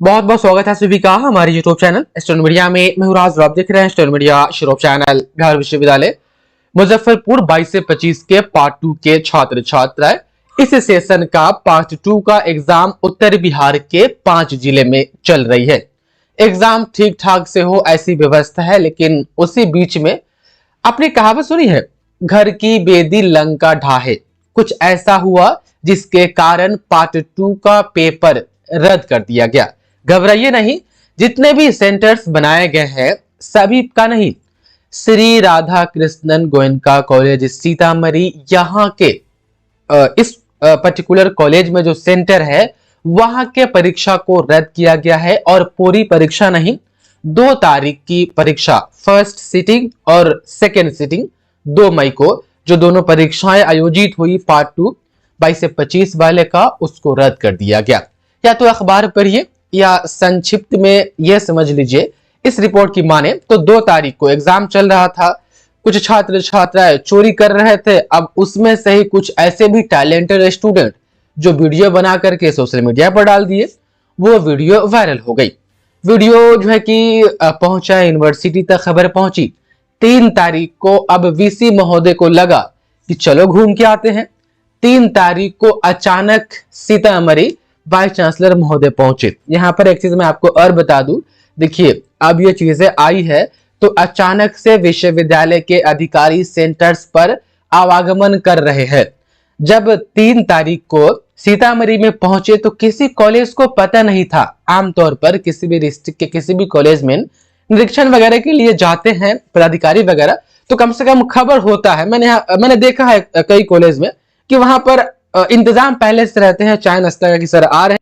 बहुत बहुत स्वागत है सभी का हमारे यूट्यूब चैनल स्टूडेंट मीडिया में। मैं हूं राज, आप देख रहे हैं स्टूडेंट मीडिया शुरू चैनल। बिहार विश्वविद्यालय मुजफ्फरपुर 22 से 25 के पार्ट 2 के छात्र छात्राएं इस सेशन का पार्ट 2 का एग्जाम उत्तर बिहार के 5 जिले में चल रही है। एग्जाम ठीक ठाक से हो ऐसी व्यवस्था है, लेकिन उसी बीच में आपने कहावत सुनी है, घर की बेदी लंका ढाहे। कुछ ऐसा हुआ जिसके कारण पार्ट 2 का पेपर रद्द कर दिया गया। घबराइए नहीं, जितने भी सेंटर्स बनाए गए हैं सभी का नहीं, श्री राधा कृष्णन गोयनका कॉलेज सीतामढ़ी यहाँ के इस पर्टिकुलर कॉलेज में जो सेंटर है वहां के परीक्षा को रद्द किया गया है। और पूरी परीक्षा नहीं, 2 तारीख की परीक्षा, फर्स्ट सिटिंग और सेकेंड सिटिंग 2 मई को जो दोनों परीक्षाएं आयोजित हुई पार्ट 2 22 से 25 वाले का, उसको रद्द कर दिया गया। या तो अखबार पढ़िए या संक्षिप्त में यह समझ लीजिए, इस रिपोर्ट की माने तो 2 तारीख को एग्जाम चल रहा था, कुछ छात्र छात्राएं चोरी कर रहे थे। अब उसमें से ही कुछ ऐसे भी टैलेंटेड स्टूडेंट जो वीडियो बना करके सोशल मीडिया पर डाल दिए, वो वीडियो वायरल हो गई। वीडियो जो है कि पहुंचा यूनिवर्सिटी तक, खबर पहुंची 3 तारीख को। अब वीसी महोदय को लगा कि चलो घूम के आते हैं। 3 तारीख को अचानक सीतामढ़ी वाइस चांसलर महोदय पहुंचे। यहां पर एक चीज मैं आपको और बता दूं, देखिए अब ये चीजें आई है तो अचानक से विश्वविद्यालय के अधिकारी सेंटर्स पर आवागमन कर रहे हैं। जब 3 तारीख को सीतामढ़ी में पहुंचे तो किसी कॉलेज को पता नहीं था। आमतौर पर किसी भी डिस्ट्रिक्ट के किसी भी कॉलेज में निरीक्षण वगैरह के लिए जाते हैं पदाधिकारी वगैरह, तो कम से कम खबर होता है। मैंने देखा है कई कॉलेज में कि वहां पर इंतजाम पहले से रहते हैं, चाय नाश्ता का कि सर आ रहे हैं,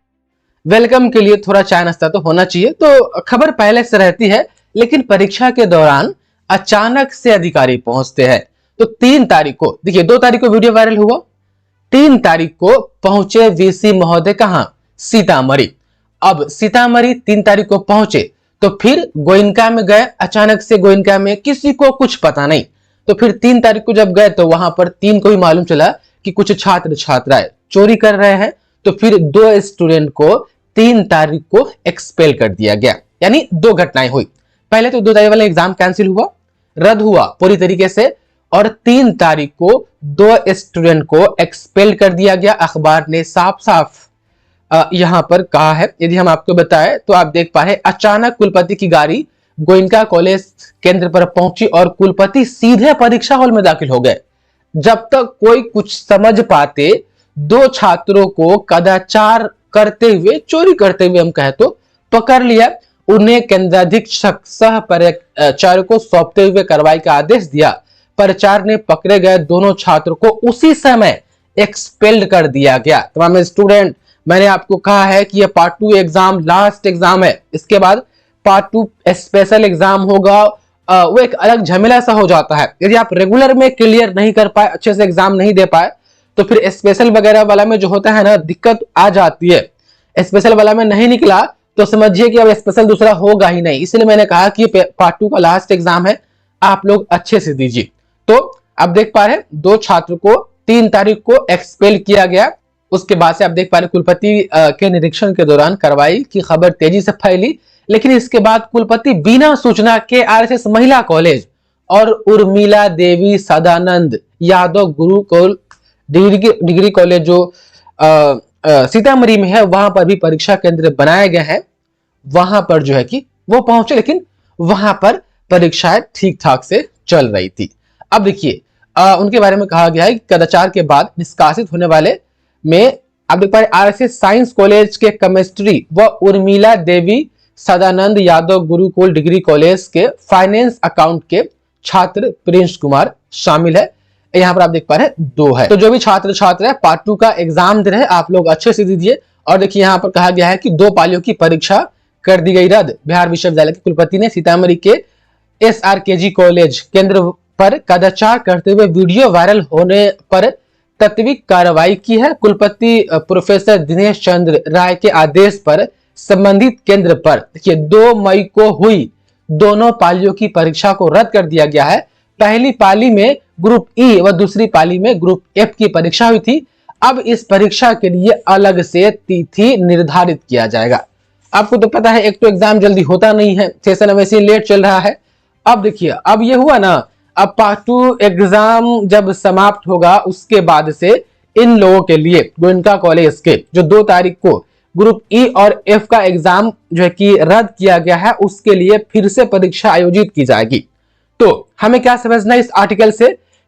वेलकम के लिए थोड़ा चाय नाश्ता तो होना चाहिए, तो खबर पहले से रहती है। लेकिन परीक्षा के दौरान अचानक से अधिकारी पहुंचते हैं। तो 3 तारीख को देखिए, 2 तारीख को वीडियो वायरल हुआ, 3 तारीख को पहुंचे वीसी महोदय कहां, सीतामढ़ी। अब सीतामढ़ी 3 तारीख को पहुंचे तो फिर गोयनका में गए। अचानक से गोयनका में किसी को कुछ पता नहीं, तो फिर 3 तारीख को जब गए तो वहां पर 3 को ही मालूम चला कि कुछ छात्र छात्राएं चोरी कर रहे हैं। तो फिर 2 स्टूडेंट को 3 तारीख को एक्सपेल कर दिया गया। यानी 2 घटनाएं हुई। पहले तो 2 तारीख वाला एग्जाम कैंसिल हुआ, रद्द हुआ पूरी तरीके से, और 3 तारीख को 2 स्टूडेंट को एक्सपेल कर दिया गया। अखबार ने साफ साफ यहां पर कहा है। यदि हम आपको बताएं तो आप देख पा रहे, अचानक कुलपति की गाड़ी गोयनका कॉलेज केंद्र पर पहुंची और कुलपति सीधे परीक्षा हॉल में दाखिल हो गए। जब तक कोई कुछ समझ पाते, 2 छात्रों को कदाचार करते हुए, चोरी करते हुए हम कहें तो पकड़ लिया। उन्हें केंद्राधीक्षक सह प्राचार्य को सौंपते हुए कार्रवाई का आदेश दिया। प्राचार्य ने पकड़े गए दोनों छात्रों को उसी समय एक्सपेल्ड कर दिया गया। तमाम स्टूडेंट, मैंने आपको कहा है कि यह पार्ट 2 एग्जाम लास्ट एग्जाम है। इसके बाद पार्ट 2 स्पेशल एग्जाम होगा, वो एक अलग झमेला सा हो जाता है। यदि आप रेगुलर में क्लियर नहीं कर पाए, अच्छे से एग्जाम नहीं दे पाए, तो फिर स्पेशल वगैरह वाला में जो होता है ना, दिक्कत आ जाती है। स्पेशल वाला में नहीं निकला तो समझिए कि अब स्पेशल दूसरा होगा ही नहीं। इसलिए मैंने कहा कि पार्ट 2 का लास्ट एग्जाम है, आप लोग अच्छे से दीजिए। तो अब देख पा रहे हैं 2 छात्र को 3 तारीख को एक्सपेल किया गया। उसके बाद से आप देख पा रहे कुलपति के निरीक्षण के दौरान कार्रवाई की खबर तेजी से फैली। लेकिन इसके बाद कुलपति बिना सूचना के आरएसएस महिला कॉलेज और उर्मिला देवी सदानंद यादव गुरुकुल डिग्री कॉलेज जो सीतामढ़ी में है, वहां पर भी परीक्षा केंद्र बनाए गए हैं। वहां पर जो है कि वो पहुंचे, लेकिन वहां पर परीक्षाएं ठीक ठाक से चल रही थी। अब देखिए उनके बारे में कहा गया है कि कदाचार के बाद निष्कासित होने वाले में आप देख पा रहे आरएसएस साइंस कॉलेज के केमिस्ट्री व उर्मिला देवी सदानंद यादव गुरुकुल डिग्री कॉलेज के फाइनेंस अकाउंट के छात्र प्रिंस कुमार शामिल है। यहाँ पर आप देख पा रहे हैं 2 है। तो जो भी छात्र छात्र है पार्ट 2 का एग्जाम दे रहे हैं, आप लोग अच्छे से दीजिए। और देखिए यहाँ पर कहा गया है कि 2 पालियों की परीक्षा कर दी गई रद्द। बिहार विश्वविद्यालय के कुलपति ने सीतामढ़ी के SRKG कॉलेज केंद्र पर कदाचार करते हुए वीडियो वायरल होने पर तात्विक कार्रवाई की है। कुलपति प्रोफेसर दिनेश चंद्र राय के आदेश पर संबंधित केंद्र पर देखिए 2 मई को हुई दोनों पालियों की परीक्षा को रद्द कर दिया गया है। पहली पाली में ग्रुप ई व दूसरी पाली में ग्रुप एफ की परीक्षा हुई थी। अब इस परीक्षा के लिए अलग से तिथि निर्धारित किया जाएगा। आपको तो पता है, एक तो एग्जाम जल्दी होता नहीं है, सेशन वैसे ही लेट चल रहा है। अब देखिए, अब ये हुआ ना, अब पार्ट 2 एग्जाम जब समाप्त होगा उसके बाद से इन लोगों के लिए, गोयनका कॉलेज के जो 2 तारीख को ग्रुप ई और एफ का एग्जाम जो है कि रद्द किया गया है, उसके लिए फिर से परीक्षा आयोजित की जाएगी। तो हमें क्या समझना है इस आर्टिकल से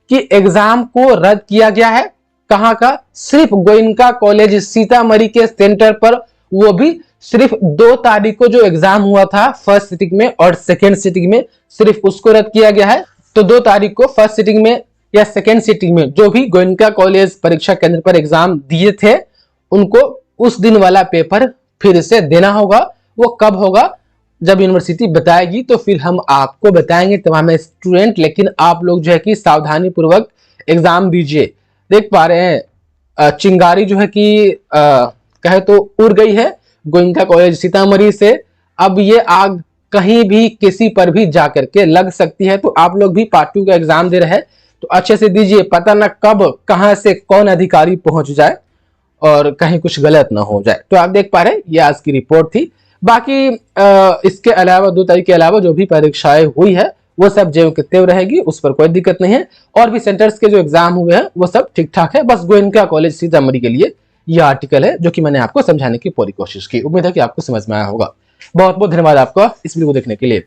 कि एग्जाम को रद्द किया गया है, कहां का, सिर्फ गोयनका कॉलेज सीतामढ़ी के सेंटर पर, वो भी सिर्फ 2 तारीख को जो एग्जाम हुआ था फर्स्ट सिटिंग में और सेकेंड सिटिंग में, सिर्फ उसको रद्द किया गया है। तो 2 तारीख को फर्स्ट सिटिंग में या सेकेंड सिटिंग में जो भी गोयनका कॉलेज परीक्षा केंद्र पर एग्जाम दिए थे, उनको उस दिन वाला पेपर फिर से देना होगा। वो कब होगा, जब यूनिवर्सिटी बताएगी तो फिर हम आपको बताएंगे तमाम स्टूडेंट। लेकिन आप लोग जो है कि सावधानी पूर्वक एग्जाम दीजिए। देख पा रहे हैं चिंगारी जो है कि कहे तो उड़ गई है गोयनका कॉलेज सीतामढ़ी से। अब ये आग कहीं भी किसी पर भी जाकर के लग सकती है। तो आप लोग भी पार्ट 2 का एग्जाम दे रहे हैं तो अच्छे से दीजिए, पता ना कब कहां से कौन अधिकारी पहुंच जाए और कहीं कुछ गलत ना हो जाए। तो आप देख पा रहे हैं, ये आज की रिपोर्ट थी। बाकी इसके अलावा 2 तारीख के अलावा जो भी परीक्षाएं हुई है वो सब ज्यों के त्यों रहेगी, उस पर कोई दिक्कत नहीं है। और भी सेंटर्स के जो एग्जाम हुए हैं वो सब ठीक ठाक है। बस गोयनका कॉलेज सीतामढ़ी के लिए यह आर्टिकल है जो कि मैंने आपको समझाने की पूरी कोशिश की। उम्मीद है कि आपको समझ में आया होगा। बहुत बहुत धन्यवाद आपका इस वीडियो को देखने के लिए।